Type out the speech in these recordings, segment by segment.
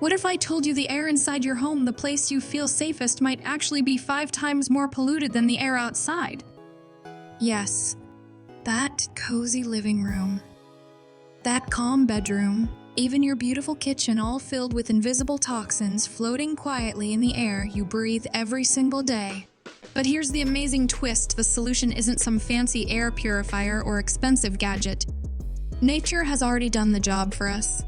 What if I told you the air inside your home, the place you feel safest, might actually be 5 times more polluted than the air outside? Yes, that cozy living room, that calm bedroom, even your beautiful kitchen, all filled with invisible toxins floating quietly in the air you breathe every single day. But here's the amazing twist: the solution isn't some fancy air purifier or expensive gadget. Nature has already done the job for us.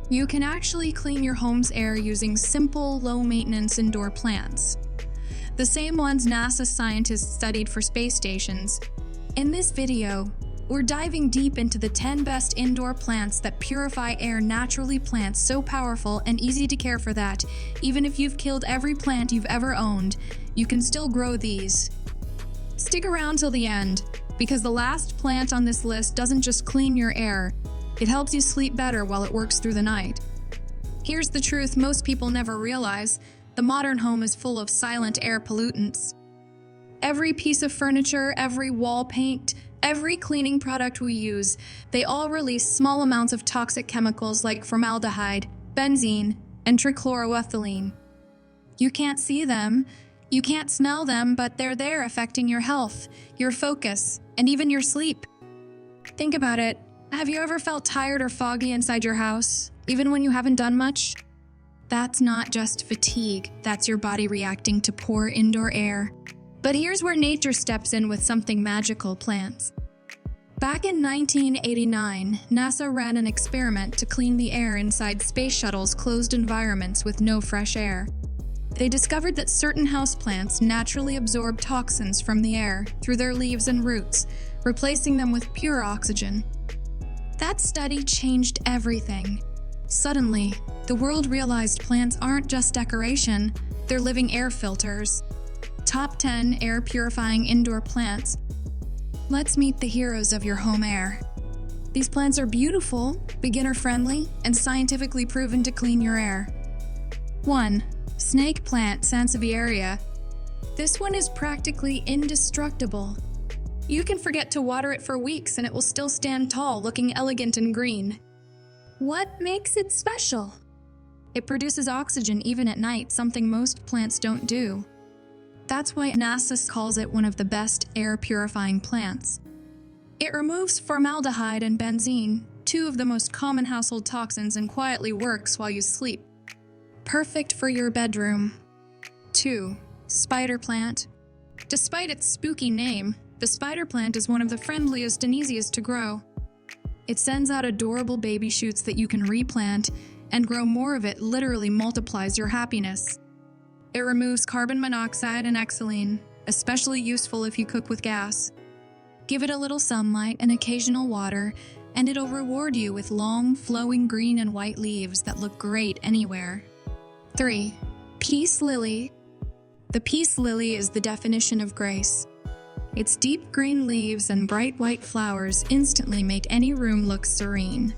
You can actually clean your home's air using simple, low-maintenance indoor plants. The same ones NASA scientists studied for space stations. In this video, we're diving deep into the 10 best indoor plants that purify air naturally. Plants so powerful and easy to care for that, even if you've killed every plant you've ever owned, you can still grow these. Stick around till the end, because the last plant on this list doesn't just clean your air, it helps you sleep better while it works through the night. Here's the truth most people never realize: the modern home is full of silent air pollutants. Every piece of furniture, every wall paint, every cleaning product we use, they all release small amounts of toxic chemicals like formaldehyde, benzene, and trichloroethylene. You can't see them, you can't smell them, but they're there, affecting your health, your focus, and even your sleep. Think about it. Have you ever felt tired or foggy inside your house, even when you haven't done much? That's not just fatigue, that's your body reacting to poor indoor air. But here's where nature steps in with something magical: plants. Back in 1989, NASA ran an experiment to clean the air inside space shuttles' closed environments with no fresh air. They discovered that certain houseplants naturally absorb toxins from the air through their leaves and roots, replacing them with pure oxygen. That study changed everything. Suddenly, the world realized plants aren't just decoration, they're living air filters. Top 10 air-purifying indoor plants. Let's meet the heroes of your home air. These plants are beautiful, beginner-friendly, and scientifically proven to clean your air. 1. Snake plant, Sansevieria. This one is practically indestructible. You can forget to water it for weeks and it will still stand tall, looking elegant and green. What makes it special? It produces oxygen even at night, something most plants don't do. That's why NASA calls it one of the best air-purifying plants. It removes formaldehyde and benzene, 2 of the most common household toxins, and quietly works while you sleep. Perfect for your bedroom. 2. Spider plant. Despite its spooky name, the spider plant is one of the friendliest and easiest to grow. It sends out adorable baby shoots that you can replant, and grow more of it literally multiplies your happiness. It removes carbon monoxide and xylene, especially useful if you cook with gas. Give it a little sunlight and occasional water, and it'll reward you with long, flowing green and white leaves that look great anywhere. 3. Peace lily. The peace lily is the definition of grace. Its deep green leaves and bright white flowers instantly make any room look serene.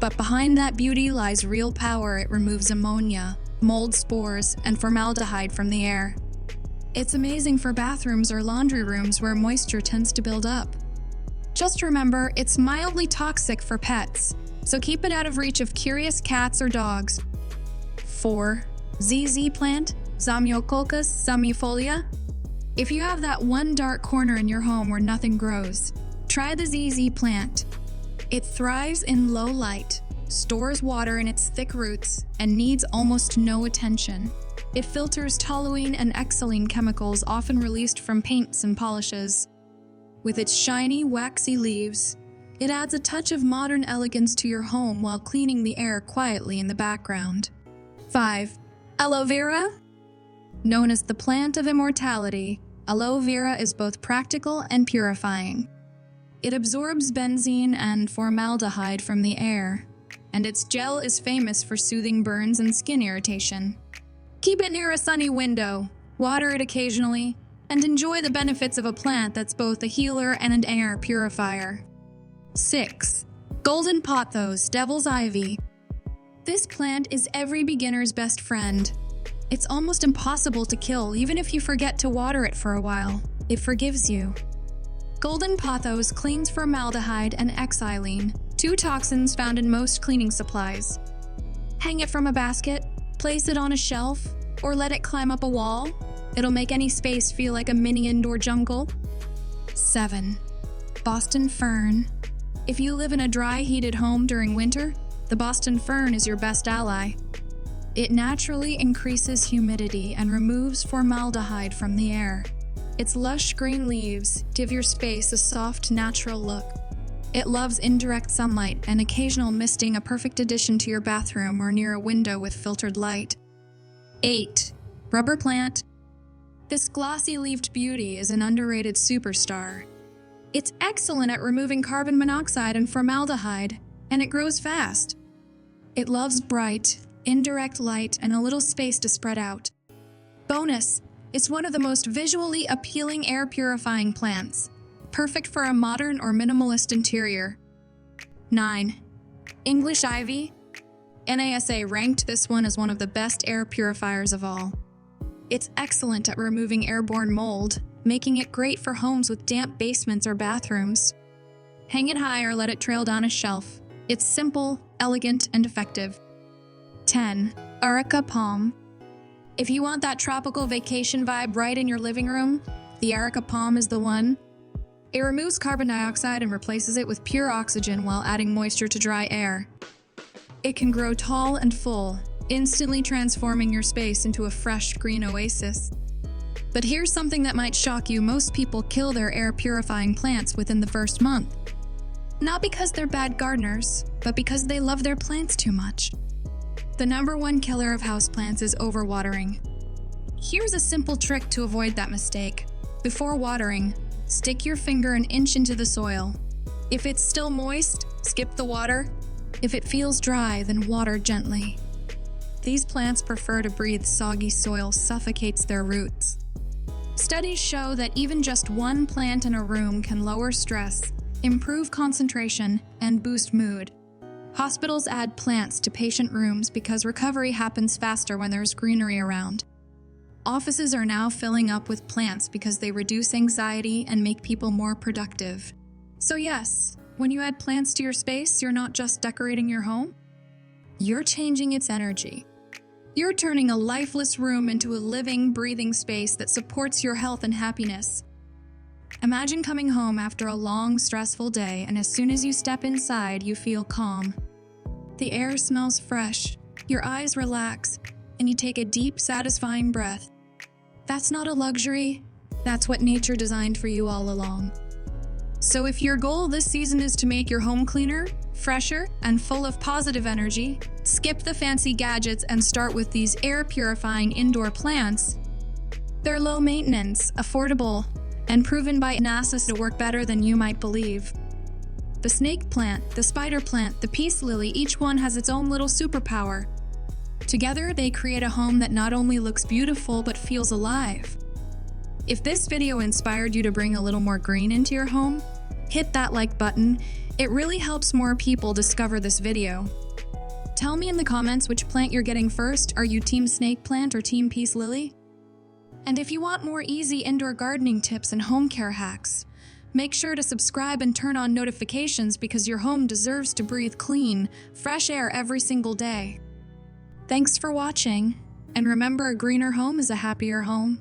But behind that beauty lies real power. It removes ammonia, mold spores, and formaldehyde from the air. It's amazing for bathrooms or laundry rooms where moisture tends to build up. Just remember, it's mildly toxic for pets, so keep it out of reach of curious cats or dogs. 4. ZZ plant, Zamioculcas zammifolia. If you have that one dark corner in your home where nothing grows, try the ZZ plant. It thrives in low light, stores water in its thick roots, and needs almost no attention. It filters toluene and xylene chemicals often released from paints and polishes. With its shiny, waxy leaves, it adds a touch of modern elegance to your home while cleaning the air quietly in the background. 5. Aloe vera. Known as the plant of immortality, aloe vera is both practical and purifying. It absorbs benzene and formaldehyde from the air, and its gel is famous for soothing burns and skin irritation. Keep it near a sunny window, water it occasionally, and enjoy the benefits of a plant that's both a healer and an air purifier. 6. Golden pothos, devil's ivy. This plant is every beginner's best friend. It's almost impossible to kill, even if you forget to water it for a while. It forgives you. Golden pothos cleans formaldehyde and xylene, 2 toxins found in most cleaning supplies. Hang it from a basket, place it on a shelf, or let it climb up a wall. It'll make any space feel like a mini indoor jungle. 7. Boston Fern. If you live in a dry, heated home during winter, the Boston Fern is your best ally. It naturally increases humidity and removes formaldehyde from the air. Its lush green leaves give your space a soft, natural look. It loves indirect sunlight and occasional misting, a perfect addition to your bathroom or near a window with filtered light. 8. Rubber plant. This glossy-leaved beauty is an underrated superstar. It's excellent at removing carbon monoxide and formaldehyde, and it grows fast. It loves bright, indirect light and a little space to spread out. Bonus, it's one of the most visually appealing air-purifying plants, perfect for a modern or minimalist interior. 9. English ivy. NASA ranked this one as one of the best air purifiers of all. It's excellent at removing airborne mold, making it great for homes with damp basements or bathrooms. Hang it high or let it trail down a shelf. It's simple, elegant, and effective. 10. Areca palm. If you want that tropical vacation vibe right in your living room, the Areca palm is the one. It removes carbon dioxide and replaces it with pure oxygen while adding moisture to dry air. It can grow tall and full, instantly transforming your space into a fresh green oasis. But here's something that might shock you: most people kill their air-purifying plants within the first month. Not because they're bad gardeners, but because they love their plants too much. The #1 killer of houseplants is overwatering. Here's a simple trick to avoid that mistake. Before watering, stick your finger an inch into the soil. If it's still moist, skip the water. If it feels dry, then water gently. These plants prefer to breathe soggy soil, suffocates their roots. Studies show that even just one plant in a room can lower stress, improve concentration, and boost mood. Hospitals add plants to patient rooms because recovery happens faster when there's greenery around. Offices are now filling up with plants because they reduce anxiety and make people more productive. So yes, when you add plants to your space, you're not just decorating your home, you're changing its energy. You're turning a lifeless room into a living, breathing space that supports your health and happiness. Imagine coming home after a long, stressful day, and as soon as you step inside, you feel calm. The air smells fresh, your eyes relax, and you take a deep, satisfying breath. That's not a luxury, that's what nature designed for you all along. So if your goal this season is to make your home cleaner, fresher, and full of positive energy, skip the fancy gadgets and start with these air-purifying indoor plants. They're low maintenance, affordable, and proven by NASA to work better than you might believe. The snake plant, the spider plant, the peace lily, each one has its own little superpower. Together, they create a home that not only looks beautiful but feels alive. If this video inspired you to bring a little more green into your home, hit that like button. It really helps more people discover this video. Tell me in the comments which plant you're getting first. Are you team snake plant or team peace lily? And if you want more easy indoor gardening tips and home care hacks, make sure to subscribe and turn on notifications because your home deserves to breathe clean, fresh air every single day. Thanks for watching, and remember, a greener home is a happier home.